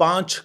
5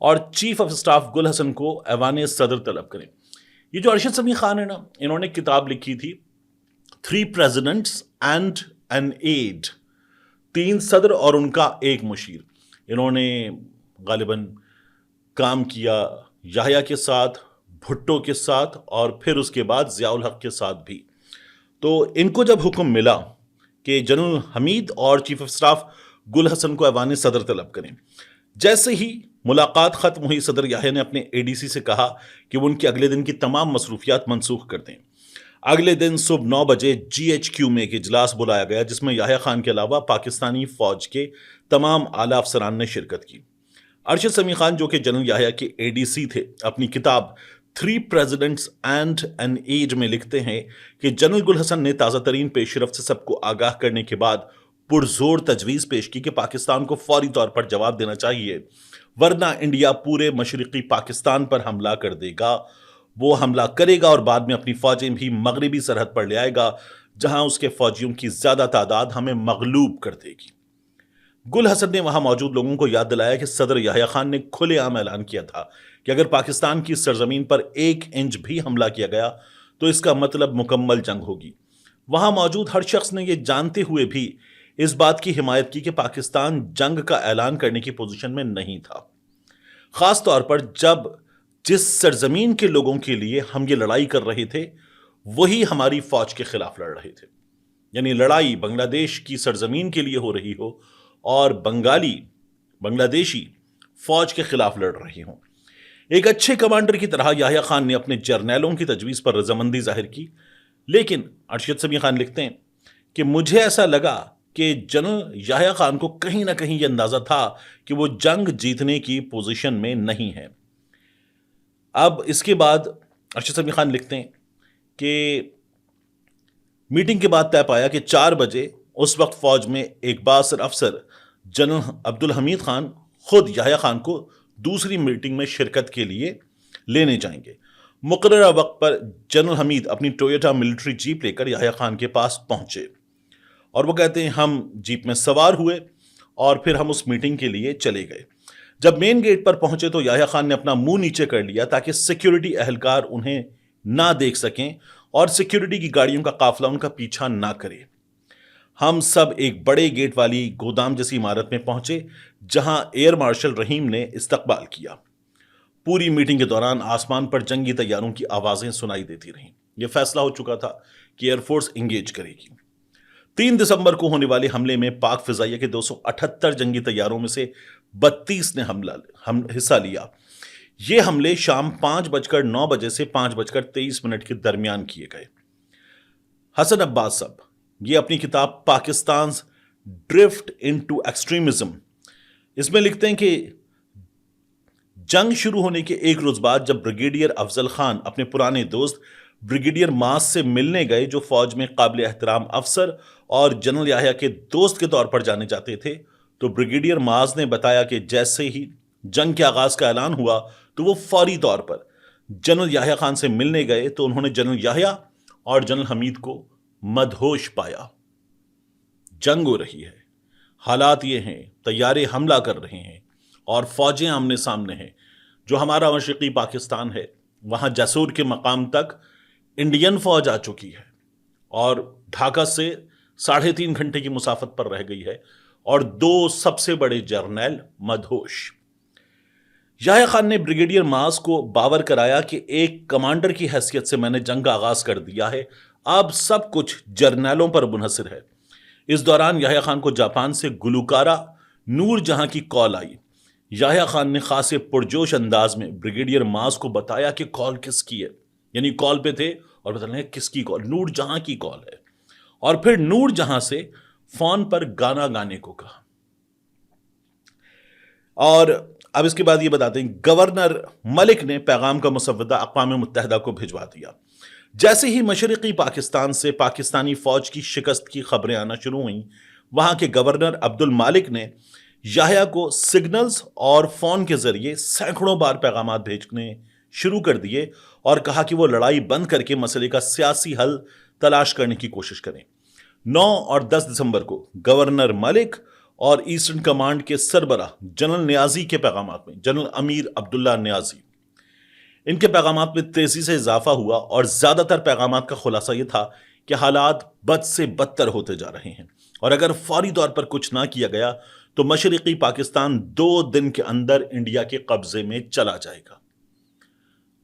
اور chief of staff گل حسن کو ایوان صدر طلب کریں۔ یہ جو ارشد سمیع خان ہے نا، انہوں نے کتاب لکھی تھی 3 Presidents and an Aide، 3 صدر اور ان کا ایک مشیر۔ انہوں نے غالباً کام کیا یحییٰ کے ساتھ، بھٹو کے ساتھ، اور پھر اس کے بعد ضیاء الحق کے ساتھ بھی۔ تو ان کو جب حکم ملا کہ جنرل حمید اور چیف آف اسٹاف گل حسن کو ایوان صدر طلب کریں، جیسے ہی ملاقات ختم ہوئی، صدر یحییٰ نے اپنے اے ڈی سی سے کہا کہ وہ ان کے اگلے دن کی تمام مصروفیات منسوخ کر دیں۔ اگلے دن صبح 9 بجے GHQ میں ایک اجلاس بلایا گیا جس میں یحییٰ خان کے علاوہ پاکستانی فوج کے تمام اعلیٰ افسران نے شرکت کی۔ ارشد سمیع خان جو کہ جنرل یحییٰ کے اے ڈی سی تھے، اپنی کتاب 3 Presidents and an Aide میں لکھتے ہیں کہ جنرل گل حسن نے تازہ ترین پیش رفت سے سب کو آگاہ کرنے کے بعد پرزور تجویز پیش کی کہ پاکستان کو فوری طور پر جواب دینا چاہیے، ورنہ انڈیا پورے مشرقی پاکستان پر حملہ کر دے گا۔ وہ حملہ کرے گا اور بعد میں اپنی فوجیں بھی مغربی سرحد پر لے آئے گا، جہاں اس کے فوجیوں کی زیادہ تعداد ہمیں مغلوب کر دے گی۔ گل حسن نے وہاں موجود لوگوں کو یاد دلایا کہ صدر یحییٰ خان نے کھلے عام اعلان کیا تھا کہ اگر پاکستان کی سرزمین پر 1 انچ بھی حملہ کیا گیا تو اس کا مطلب مکمل جنگ ہوگی۔ وہاں موجود ہر شخص نے یہ جانتے ہوئے بھی اس بات کی حمایت کی کہ پاکستان جنگ کا اعلان کرنے کی پوزیشن میں نہیں تھا، خاص طور پر جب جس سرزمین کے لوگوں کے لیے ہم یہ لڑائی کر رہے تھے وہی ہماری فوج کے خلاف لڑ رہے تھے۔ یعنی لڑائی بنگلہ دیش کی سرزمین کے لیے ہو رہی ہو اور بنگلہ دیشی فوج کے خلاف لڑ رہی ہوں۔ ایک اچھے کمانڈر کی طرح یحییٰ خان نے اپنے جرنیلوں کی تجویز پر رضامندی ظاہر کی، لیکن ارشد سمیع خان لکھتے ہیں کہ مجھے ایسا لگا کہ جنرل یحییٰ خان کو کہیں نہ کہیں یہ اندازہ تھا کہ وہ جنگ جیتنے کی پوزیشن میں نہیں ہے۔ اب اس کے بعد ارشد سمیع خان لکھتے ہیں کہ میٹنگ کے بعد طے پایا کہ 4 بجے اس وقت فوج میں ایک بااثر افسر جنرل عبدالحمید خان خود یحییٰ خان کو دوسری میٹنگ میں شرکت کے لیے لینے جائیں گے۔ مقررہ وقت پر جنرل حمید اپنی ٹویوٹا ملٹری جیپ لے کر یحییٰ خان کے پاس پہنچے، اور وہ کہتے ہیں ہم جیپ میں سوار ہوئے اور پھر ہم اس میٹنگ کے لیے چلے گئے۔ جب مین گیٹ پر پہنچے تو یحییٰ خان نے اپنا منہ نیچے کر لیا تاکہ سیکیورٹی اہلکار انہیں نہ دیکھ سکیں اور سیکیورٹی کی گاڑیوں کا قافلہ ان کا پیچھا نہ کرے۔ ہم سب ایک بڑے گیٹ والی گودام جیسی عمارت میں پہنچے جہاں ایئر مارشل رحیم نے استقبال کیا۔ پوری میٹنگ کے دوران آسمان پر جنگی طیاروں کی آوازیں سنائی دیتی رہیں۔ یہ فیصلہ ہو چکا تھا کہ ایئر فورس انگیج کرے گی۔ 3 دسمبر کو ہونے والے حملے میں پاک فضائیہ کے 278 جنگی طیاروں میں سے 32 نے حصہ لیا۔ یہ حملے شام 5:09 سے 5:23 کے درمیان کیے گئے۔ حسن عباس صاحب یہ اپنی کتاب پاکستانز ڈرفٹ انٹو ایکسٹریمزم اس میں لکھتے ہیں کہ جنگ شروع ہونے کے 1 روز بعد جب بریگیڈیئر افضل خان اپنے پرانے دوست بریگیڈیئر معاذ سے ملنے گئے جو فوج میں قابل احترام افسر اور جنرل یحییٰ کے دوست کے طور پر جانے جاتے تھے، تو بریگیڈیئر معاذ نے بتایا کہ جیسے ہی جنگ کے آغاز کا اعلان ہوا تو وہ فوری طور پر جنرل یحییٰ خان سے ملنے گئے تو انہوں نے جنرل یحییٰ اور جنرل حمید کو مدہوش پایا۔ جنگ ہو رہی ہے، حالات یہ ہیں، طیارے حملہ کر رہے ہیں اور فوجیں آمنے سامنے ہیں۔ جو ہمارا مشرقی پاکستان ہے وہاں جیسور کے مقام تک انڈین فوج آ چکی ہے اور ڈھاکہ سے 3.5 گھنٹے کی مسافت پر رہ گئی ہے، اور 2 سب سے بڑے جرنیل مدہوش۔ یحییٰ خان نے بریگیڈیئر معاذ کو باور کرایا کہ ایک کمانڈر کی حیثیت سے میں نے جنگ کا آغاز کر دیا ہے، اب سب کچھ جرنیلوں پر منحصر ہے۔ اس دوران یحییٰ خان کو جاپان سے گلوکارہ نور جہاں کی کال آئی۔ یحییٰ خان نے خاصے پرجوش انداز میں بریگیڈیئر معاذ کو بتایا کہ کال کس کی ہے، یعنی کال پہ تھے اور بتا رہے ہیں کس کی کال، نور جہاں کی کال ہے، اور پھر نور جہاں سے فون پر گانا گانے کو کہا۔ اور اب اس کے بعد یہ بتاتے ہیں گورنر ملک نے پیغام کا مسودہ اقوام متحدہ کو بھجوا دیا۔ جیسے ہی مشرقی پاکستان سے پاکستانی فوج کی شکست کی خبریں آنا شروع ہوئیں، وہاں کے گورنر عبد المالک نے یحییٰ کو سگنلز اور فون کے ذریعے سینکڑوں بار پیغامات بھیجنے شروع کر دیے اور کہا کہ وہ لڑائی بند کر کے مسئلے کا سیاسی حل تلاش کرنے کی کوشش کریں۔ 9 اور 10 دسمبر کو گورنر ملک اور ایسٹرن کمانڈ کے سربراہ جنرل نیازی کے پیغامات میں، جنرل امیر عبداللہ نیازی، ان کے پیغامات میں تیزی سے اضافہ ہوا اور زیادہ تر پیغامات کا خلاصہ یہ تھا کہ حالات بد سے بدتر ہوتے جا رہے ہیں اور اگر فوری طور پر کچھ نہ کیا گیا تو مشرقی پاکستان 2 دن کے اندر انڈیا کے قبضے میں چلا جائے گا۔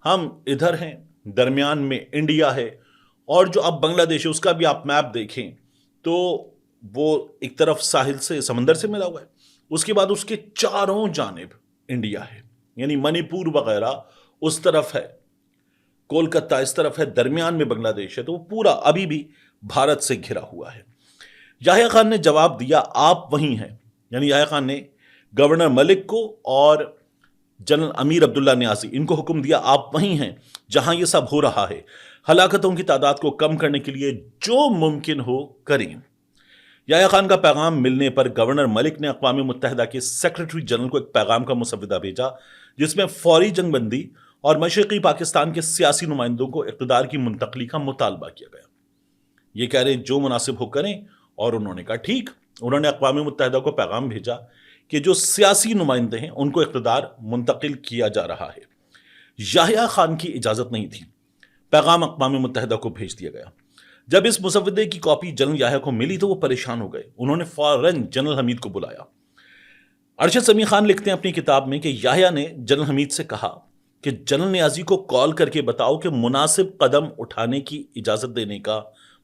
ہم ادھر ہیں، درمیان میں انڈیا ہے، اور جو اب بنگلہ دیش ہے اس کا بھی آپ میپ دیکھیں تو وہ ایک طرف ساحل سے، سمندر سے ملا ہوا ہے، اس کے بعد اس کے چاروں جانب انڈیا ہے، یعنی منی پور وغیرہ اس طرف ہے، کولکتہ اس طرف ہے، درمیان میں بنگلہ دیش ہے، تو وہ پورا ابھی بھی بھارت سے گھرا ہوا ہے۔ یحییٰ خان نے جواب دیا آپ وہیں ہیں، یعنی یحییٰ خان نے گورنر ملک کو اور جنرل امیر عبداللہ نیازی ان کو حکم دیا آپ وہیں ہیں جہاں یہ سب ہو رہا ہے، ہلاکتوں کی تعداد کو کم کرنے کے لیے جو ممکن ہو کریں۔ یحییٰ خان کا پیغام ملنے پر گورنر ملک نے اقوام متحدہ کے سیکرٹری جنرل کو ایک پیغام کا مسودہ بھیجا جس میں فوری جنگ بندی اور مشرقی پاکستان کے سیاسی نمائندوں کو اقتدار کی منتقلی کا مطالبہ کیا گیا۔ یہ کہہ رہے جو مناسب ہو کریں، اور انہوں نے کہا ٹھیک۔ انہوں نے اقوام متحدہ کو پیغام بھیجا کہ جو سیاسی نمائندے ہیں ان کو اقتدار منتقل کیا جا رہا ہے۔ یحییٰ خان کی اجازت نہیں تھی، پیغام اقوام متحدہ کو بھیج دیا گیا۔ جب اس مسودے کی کاپی جنرل یحییٰ کو ملی تو وہ پریشان ہو گئے، انہوں نے فوراً جنرل حمید کو بلایا۔ ارشد سمیع خان لکھتے ہیں اپنی کتاب میں کہ یحییٰ نے جنرل حمید سے کہا کہ جنرل نیازی کو کال کر کے بتاؤ کہ مناسب قدم اٹھانے کی اجازت دینے کا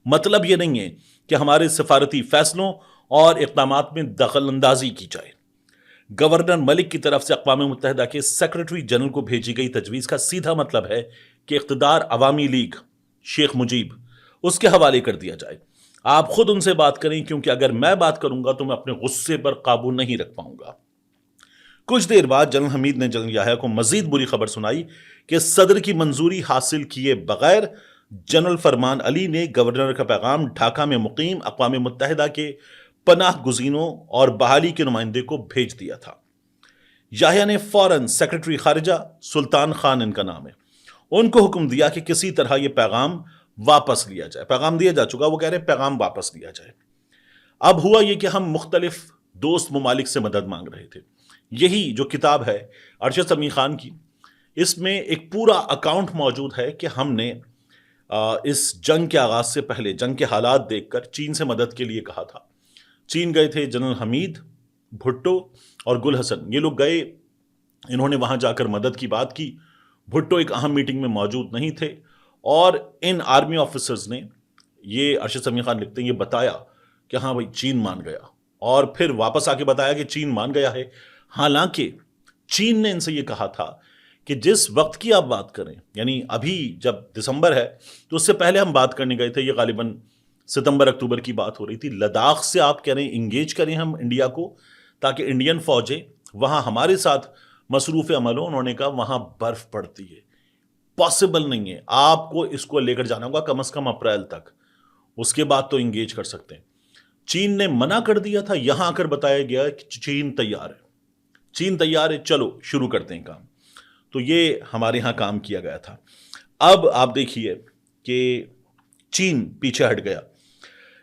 مطلب یہ نہیں ہے کہ ہمارے سفارتی فیصلوں اور اقدامات میں دخل اندازی کی جائے۔ گورنر ملک کی طرف سے اقوام متحدہ کے سیکرٹری جنرل کو بھیجی گئی تجویز کا سیدھا مطلب ہے کہ اقتدار عوامی لیگ، شیخ مجیب، اس کے حوالے کر دیا جائے۔ آپ خود ان سے بات کریں، کیونکہ اگر میں بات کروں گا تو میں اپنے غصے پر قابو نہیں رکھ پاؤں گا۔ کچھ دیر بعد جنرل حمید نے جنرل یحییٰ کو مزید بری خبر سنائی کہ صدر کی منظوری حاصل کیے بغیر جنرل فرمان علی نے گورنر کا پیغام ڈھاکہ میں مقیم اقوام متحدہ کے پناہ گزینوں اور بحالی کے نمائندے کو بھیج دیا تھا۔ یحییٰ نے فوراً سیکرٹری خارجہ سلطان خان ان کا نام ہے، ان کو حکم دیا کہ کسی طرح یہ پیغام واپس لیا جائے۔ پیغام دیا جا چکا، وہ کہہ رہے پیغام واپس لیا جائے۔ اب ہوا یہ کہ ہم مختلف دوست ممالک سے مدد مانگ رہے تھے۔ یہی جو کتاب ہے ارشد سمیع خان کی، اس میں ایک پورا اکاؤنٹ موجود ہے کہ ہم نے اس جنگ کے آغاز سے پہلے جنگ کے حالات دیکھ کر چین سے مدد کے لیے کہا تھا۔ چین گئے تھے جنرل حمید، بھٹو اور گل حسن، یہ لوگ گئے، انہوں نے وہاں جا کر مدد کی بات کی۔ بھٹو ایک اہم میٹنگ میں موجود نہیں تھے، اور ان آرمی آفیسرز نے، یہ ارشد سمیع خان لکھتے ہیں، یہ بتایا کہ ہاں بھائی چین مان گیا، اور پھر واپس آ کے بتایا کہ چین مان گیا ہے۔ حالانکہ چین نے ان سے یہ کہا تھا کہ جس وقت کی آپ بات کریں، یعنی ابھی جب دسمبر ہے تو اس سے پہلے ہم بات کرنے گئے تھے، یہ غالباً ستمبر اکتوبر کی بات ہو رہی تھی، لداخ سے آپ کہہ رہے ہیں انگیج کریں ہم انڈیا کو تاکہ انڈین فوجیں وہاں ہمارے ساتھ مصروف عمل ہو۔ انہوں نے کہا وہاں برف پڑتی ہے، پاسبل نہیں ہے، آپ کو اس کو لے کر جانا ہوگا کم از کم اپریل تک، اس کے بعد تو انگیج کر سکتے ہیں۔ چین نے منع کر دیا تھا، یہاں آ کر بتایا گیا کہ چین تیار ہے، چین تیار ہے، چلو شروع کرتے ہیں کام۔ تو یہ ہمارے ہاں کام کیا گیا تھا۔ اب آپ دیکھیے کہ چین پیچھے ہٹ گیا۔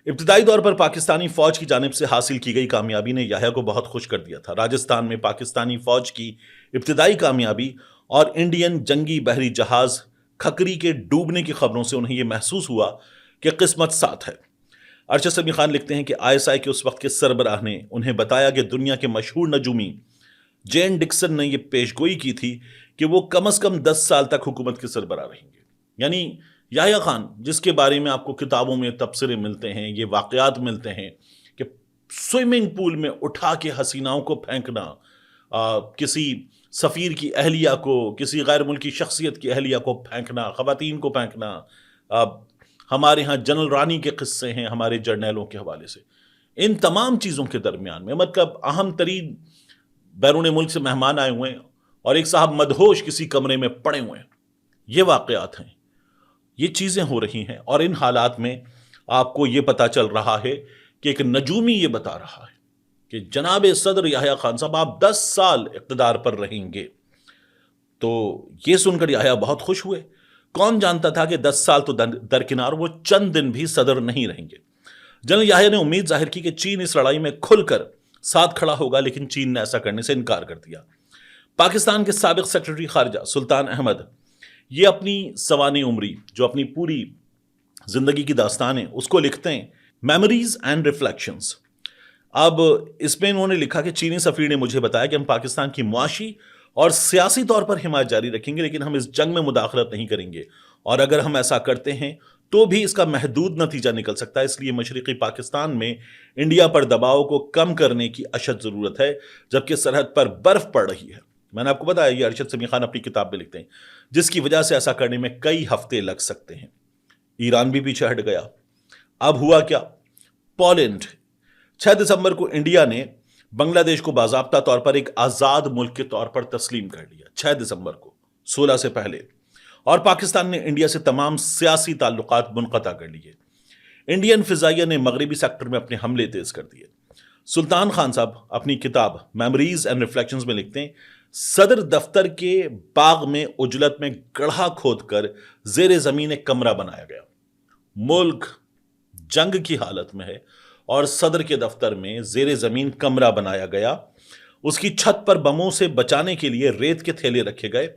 ابتدائی دور پر پاکستانی فوج کی جانب سے حاصل کی گئی کامیابی نے یحییٰ کو بہت خوش کر دیا تھا۔ راجستھان میں پاکستانی فوج کی ابتدائی کامیابی اور انڈین جنگی بحری جہاز کھکری کے ڈوبنے کی خبروں سے انہیں یہ محسوس ہوا کہ قسمت ساتھ ہے۔ ارشد سمیع خان لکھتے ہیں کہ ISI کے اس وقت کے سربراہ نے انہیں بتایا کہ دنیا کے مشہور نجومی جین ڈکسن نے یہ پیشگوئی کی تھی کہ وہ کم از کم 10 سال تک حکومت کے سربراہ رہیں گے۔ یعنی یحییٰ خان، جس کے بارے میں آپ کو کتابوں میں تبصرے ملتے ہیں، یہ واقعات ملتے ہیں کہ سوئمنگ پول میں اٹھا کے حسیناؤں کو پھینکنا، کسی سفیر کی اہلیہ کو، کسی غیر ملکی شخصیت کی اہلیہ کو پھینکنا، خواتین کو پھینکنا، ہمارے ہاں جنرل رانی کے قصے ہیں ہمارے جرنیلوں کے حوالے سے۔ ان تمام چیزوں کے درمیان میں مطلب اہم ترین بیرون ملک سے مہمان آئے ہوئے ہیں اور ایک صاحب مدہوش کسی کمرے میں پڑے ہوئے ہیں، یہ واقعات ہیں، یہ چیزیں ہو رہی ہیں، اور ان حالات میں آپ کو یہ پتا چل رہا ہے کہ ایک نجومی یہ بتا رہا ہے کہ جناب صدر یحییٰ خان صاحب آپ 10 سال اقتدار پر رہیں گے۔ تو یہ سن کر یحییٰ بہت خوش ہوئے۔ کون جانتا تھا کہ 10 سال تو درکنار، وہ چند دن بھی صدر نہیں رہیں گے۔ جنرل یحییٰ نے امید ظاہر کی کہ چین اس لڑائی میں کھل کر ساتھ کھڑا ہوگا، لیکن چین نے ایسا کرنے سے انکار کر دیا۔ پاکستان کے سابق سیکرٹری خارجہ سلطان احمد، یہ اپنی سوانح عمری جو اپنی پوری زندگی کی داستان ہے اس کو لکھتے ہیں میموریز اینڈ ریفلیکشنز۔ اب اس میں انہوں نے لکھا کہ چینی سفیر نے مجھے بتایا کہ ہم پاکستان کی معاشی اور سیاسی طور پر حمایت جاری رکھیں گے، لیکن ہم اس جنگ میں مداخلت نہیں کریں گے، اور اگر ہم ایسا کرتے ہیں تو بھی اس کا محدود نتیجہ نکل سکتا ہے، اس لیے مشرقی پاکستان میں انڈیا پر دباؤ کو کم کرنے کی اشد ضرورت ہے، جبکہ سرحد پر برف پڑ رہی ہے۔ میں نے آپ کو بتایا، یہ ارشد سمیع خان اپنی کتاب میں لکھتے ہیں، جس کی وجہ سے ایسا کرنے میں کئی ہفتے لگ سکتے ہیں۔ ایران بھی پیچھے ہٹ گیا۔ اب ہوا کیا؟ پولینڈ 6 دسمبر کو انڈیا نے بنگلہ دیش کو باضابطہ طور پر ایک آزاد ملک کے طور پر تسلیم کر لیا، 6 دسمبر کو، 16 سے پہلے، اور پاکستان نے انڈیا سے تمام سیاسی تعلقات منقطع کر لیے۔ انڈین فضائیہ نے مغربی سیکٹر میں اپنے حملے تیز کر دیے۔ سلطان خان صاحب اپنی کتاب میموریز اینڈ ریفلیکشنز میں لکھتے ہیں، صدر دفتر کے باغ میں عجلت میں گڑھا کھود کر زیر زمین ایک کمرہ بنایا گیا۔ ملک جنگ کی حالت میں ہے اور صدر کے دفتر میں زیر زمین کمرہ بنایا گیا، اس کی چھت پر بموں سے بچانے کے لیے ریت کے تھیلے رکھے گئے۔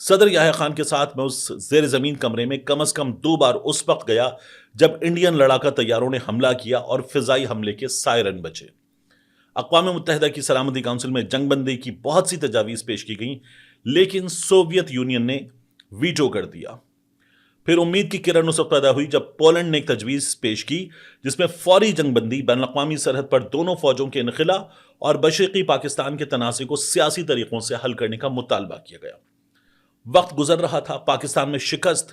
صدر یحییٰ خان کے ساتھ میں اس زیر زمین کمرے میں کم از کم 2 بار اس وقت گیا جب انڈین لڑاکا طیاروں نے حملہ کیا اور فضائی حملے کے سائرن بجے۔ اقوام متحدہ کی سلامتی کونسل میں جنگ بندی کی بہت سی تجاویز پیش کی گئیں، لیکن سوویت یونین نے ویٹو کر دیا۔ پھر امید کی کرن اس وقت پیدا ہوئی جب پولینڈ نے ایک تجویز پیش کی جس میں فوری جنگ بندی، بین الاقوامی سرحد پر دونوں فوجوں کے انخلا اور مشرقی پاکستان کے تنازع کو سیاسی طریقوں سے حل کرنے کا مطالبہ کیا گیا۔ وقت گزر رہا تھا، پاکستان میں شکست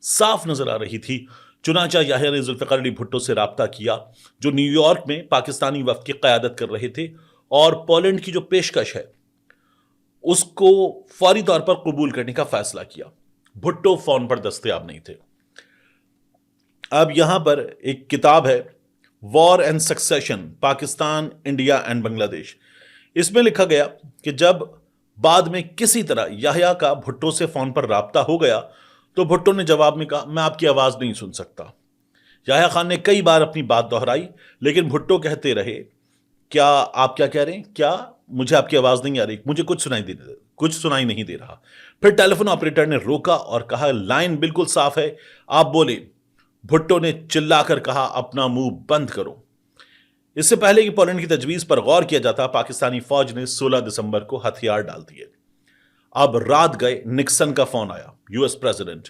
صاف نظر آ رہی تھی، چنانچہ یحییٰ نے ذوالفقار علی بھٹو سے رابطہ کیا جو نیو یارک میں پاکستانی وفد کی قیادت کر رہے تھے، اور پولینڈ کی جو پیشکش ہے اس کو فوری طور پر قبول کرنے کا فیصلہ کیا۔ بھٹو فون پر دستیاب نہیں تھے۔ اب یہاں پر ایک کتاب ہے، war and succession, Pakistan, India and Bangladesh. اس میں لکھا گیا کہ جب بعد میں کسی طرح یحییٰ کا بھٹو سے فون پر رابطہ ہو گیا تو بھٹو نے جواب میں کہا، میں آپ کی آواز نہیں سن سکتا۔ یحییٰ خان نے کئی بار اپنی بات دہرائی، لیکن بھٹو کہتے رہے، کیا آپ کیا کہہ رہے ہیں؟ کیا مجھے آپ کی آواز نہیں آ رہی؟ مجھے کچھ سنائی نہیں دے رہا۔ پھر ٹیلی فون آپریٹر نے روکا اور کہا، لائن بالکل صاف ہے، آپ بولیں۔ بھٹو نے چلا کر کہا، اپنا منہ بند کرو۔ اس سے پہلے کہ پولینڈ کی تجویز پر غور کیا جاتا، پاکستانی فوج نے 16 دسمبر کو ہتھیار ڈال دیے۔ اب رات گئے، نکسن کا فون آیا، یو ایس پریزیڈنٹ۔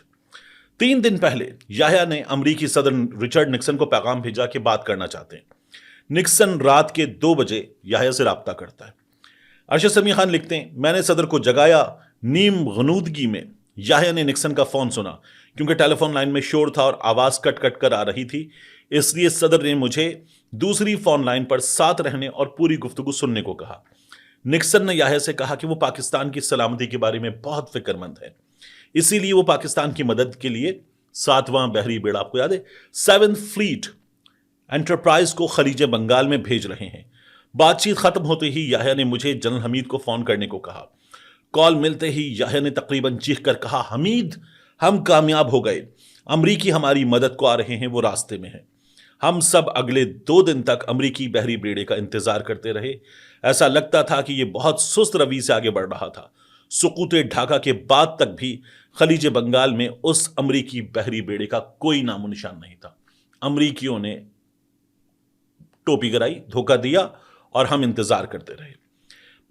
3 دن پہلے یحییٰ نے امریکی صدر رچرڈ نکسن کو پیغام بھیجا کہ بات کرنا چاہتے ہیں۔ نکسن رات کے 2 بجے یحییٰ سے رابطہ کرتا ہے۔ ارشد سمیع خان لکھتے ہیں، میں نے صدر کو جگایا، نیم غنودگی میں یحییٰ نے نکسن کا فون سنا، کیونکہ ٹیلی فون لائن میں شور تھا اور آواز کٹ کٹ کر آ رہی تھی، اس لیے صدر نے مجھے دوسری فون لائن پر ساتھ رہنے اور پوری گفتگو سننے کو کہا۔ نکسن نے یحییٰ سے کہا کہ وہ پاکستان کی سلامتی کے بارے میں بہت فکر مند ہے، اسی لیے وہ پاکستان کی مدد کے لیے 7واں بحری بیڑا، آپ کو یاد ہے 7th فلیٹ انٹرپرائز کو خلیج بنگال میں بھیج رہے ہیں۔ بات چیت ختم ہوتے ہی یحییٰ نے مجھے جنرل حمید کو فون کرنے کو کہا۔ کال ملتے ہی یحییٰ نے تقریباً چیخ کر کہا، حمید، ہم کامیاب ہو گئے، امریکی ہماری مدد کو آ رہے ہیں، وہ راستے میں ہیں۔ ہم سب اگلے 2 دن تک امریکی بحری بیڑے کا انتظار کرتے رہے۔ ایسا لگتا تھا کہ یہ بہت سست روی سے آگے بڑھ رہا تھا۔ سقوط ڈھاکہ کے بعد تک بھی خلیج بنگال میں اس امریکی بحری بیڑے کا کوئی نام و نشان نہیں تھا۔ امریکیوں نے ٹوپی گرائی، دھوکہ دیا اور ہم انتظار کرتے رہے۔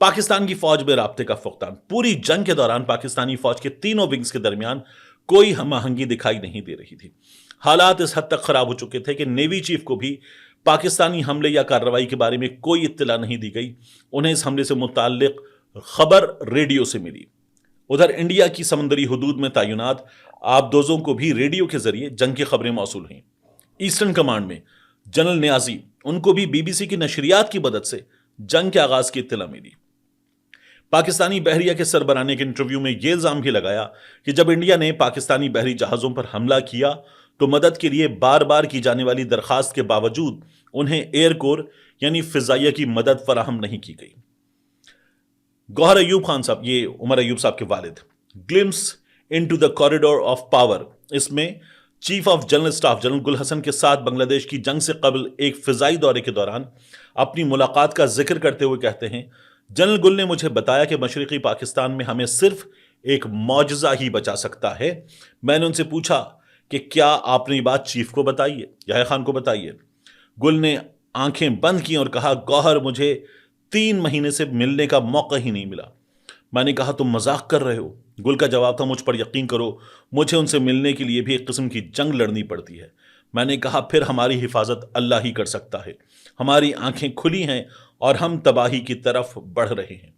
پاکستان کی فوج میں رابطے کا فقدان۔ پوری جنگ کے دوران پاکستانی فوج کے تینوں ونگز کے درمیان کوئی ہم آہنگی دکھائی نہیں دے رہی تھی۔ حالات اس حد تک خراب ہو چکے تھے کہ نیوی چیف کو بھی پاکستانی حملے یا کارروائی کے بارے میں کوئی اطلاع نہیں دی گئی۔ انہیں اس حملے سے متعلق خبر ریڈیو سے ملی۔ ادھر انڈیا کی سمندری حدود میں تعینات آبدوزوں کو بھی ریڈیو کے ذریعے جنگ کی خبریں موصول ہوئیں۔ ایسٹرن کمانڈ میں جنرل نیازی، ان کو بھی بی بی سی کی نشریات کی مدد سے جنگ کے آغاز کی اطلاع ملی۔ پاکستانی بحریہ کے سربراہ نے ایک انٹرویو میں یہ الزام بھی لگایا کہ جب انڈیا نے پاکستانی بحری جہازوں پر حملہ کیا تو مدد کے لیے بار بار کی جانے والی درخواست کے باوجود انہیں ایئر کور یعنی فضائیہ کی مدد فراہم نہیں کی گئی۔ گوہر ایوب خان صاحب، یہ عمر ایوب صاحب کے والد، glimpses into the corridor of power, اس میں chief of general staff general Gul Hassan کے ساتھ بنگلہ دیش کی جنگ سے قبل ایک فضائی دورے کے دوران اپنی ملاقات کا ذکر کرتے ہوئے کہتے ہیں، جنرل گل نے مجھے بتایا کہ مشرقی پاکستان میں ہمیں صرف ایک معجزہ ہی بچا سکتا ہے۔ میں نے ان سے پوچھا کہ کیا آپ نے یہ بات چیف کو بتائی ہے، یحییٰ خان کو بتائی ہے؟ گل نے آنکھیں بند کی اور کہا، گوہر مجھے 3 مہینے سے ملنے کا موقع ہی نہیں ملا۔ میں نے کہا، تم مذاق کر رہے ہو؟ گل کا جواب تھا، مجھ پر یقین کرو، مجھے ان سے ملنے کے لیے بھی ایک قسم کی جنگ لڑنی پڑتی ہے۔ میں نے کہا، پھر ہماری حفاظت اللہ ہی کر سکتا ہے، ہماری آنکھیں کھلی ہیں اور ہم تباہی کی طرف بڑھ رہے ہیں۔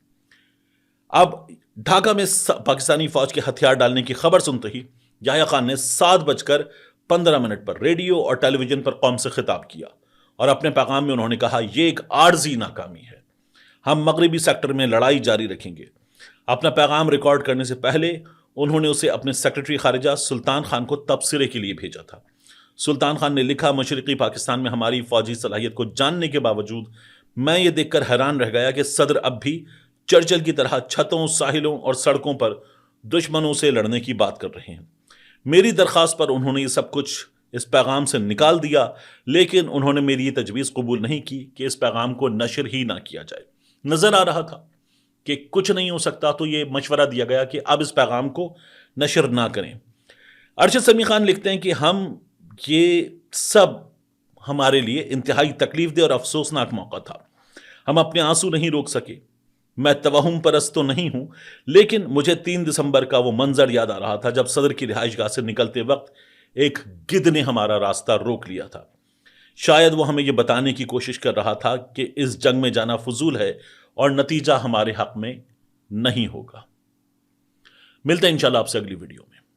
اب ڈھاکہ میں پاکستانی فوج کے ہتھیار ڈالنے کی خبر سنتے ہی یحییٰ خان نے 7:15 پر ریڈیو اور ٹیلی ویژن پر قوم سے خطاب کیا اور اپنے پیغام میں انہوں نے کہا، یہ ایک عارضی ناکامی ہے، ہم مغربی سیکٹر میں لڑائی جاری رکھیں گے۔ اپنا پیغام ریکارڈ کرنے سے پہلے انہوں نے اسے اپنے سیکرٹری خارجہ سلطان خان کو تبصرے کے لیے بھیجا تھا۔ سلطان خان نے لکھا، مشرقی پاکستان میں ہماری فوجی صلاحیت کو جاننے کے باوجود میں یہ دیکھ کر حیران رہ گیا کہ صدر اب بھی چرچل کی طرح چھتوں، ساحلوں اور سڑکوں پر دشمنوں سے لڑنے کی بات کر رہے ہیں۔ میری درخواست پر انہوں نے یہ سب کچھ اس پیغام سے نکال دیا، لیکن انہوں نے میری یہ تجویز قبول نہیں کی کہ اس پیغام کو نشر ہی نہ کیا جائے۔ نظر آ رہا تھا کہ کچھ نہیں ہو سکتا، تو یہ مشورہ دیا گیا کہ اب اس پیغام کو نشر نہ کریں۔ ارشد سمیع خان لکھتے ہیں کہ یہ سب ہمارے لیے انتہائی تکلیف دہ اور افسوسناک موقع تھا۔ ہم اپنے آنسو نہیں روک سکے۔ میں توہم پرست تو نہیں ہوں، لیکن مجھے 3 دسمبر کا وہ منظر یاد آ رہا تھا جب صدر کی رہائش گاہ سے نکلتے وقت ایک گدھ نے ہمارا راستہ روک لیا تھا۔ شاید وہ ہمیں یہ بتانے کی کوشش کر رہا تھا کہ اس جنگ میں جانا فضول ہے اور نتیجہ ہمارے حق میں نہیں ہوگا۔ ملتے ہیں انشاءاللہ آپ سے اگلی ویڈیو میں۔